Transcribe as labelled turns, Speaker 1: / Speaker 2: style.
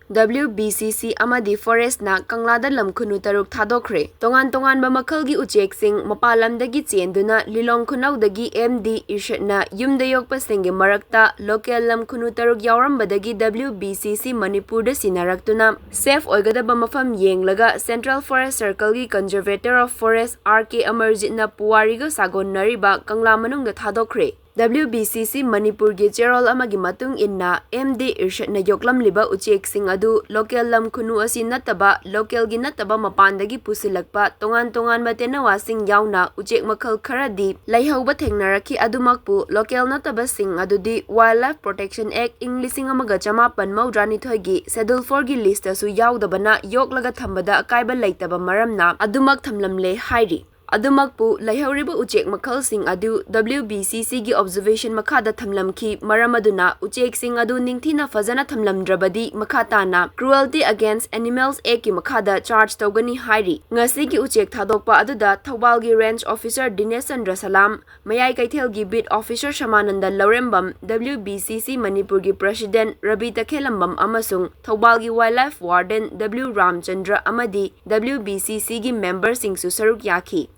Speaker 1: Wbcc Amadi Forest na Kangla Da Lamkhunu taruk Thadokhre. Tongan bamakhalgi ucheksing mapalamdagi chenduna lilong khunaudagi MD Irshadna yumda yokpasingi marakta local lamkhunu taruk yaurambadagi Wbcc Manipur da sinaraktuna safe oigadaba mafam yenglaga Central Forest Circle gi Conservator of Forest RK Amarjit na puwariga sagon nariba Kangla manungda Thadokhre. Wbcc Manipur gi Cherol amagi matung inna MD Irshadna yoklam liba uchek sing adu local lamkhunu asi nataba local gi nataba mapandagi pusilakpa tongan matena wasing yauna uchek makhal kharadi laihauba thengnaraki adumakpu local nataba sing adudi Wildlife Protection Act Englishing amaga chamapan maudrani thoigi Schedule 4 gi list asu yaudabana yoklaga thambada akaiba leitaba maramna adumak thamlamle hairi. Adumakpu laihoriba uchek makhal sing adu Wbcc gi observation makhada thamlamki maramaduna uchek sing adu ningthina fazana thamlamdrabadi makhatana Cruelty Against Animals Act ki makhada charge tawgani hairi. Ngasi gi uchek thadokpa aduda Thobal gi Range Officer Dinesh Chandra Salam, Mayai Kaithel gi Beat Officer Shamananda Laurembam, Wbcc Manipur gi President Rabi Takhelambam amasung Thobal gi Wildlife Warden W Ramchandra Amadi, Wbcc gi member sing su saruk yaki.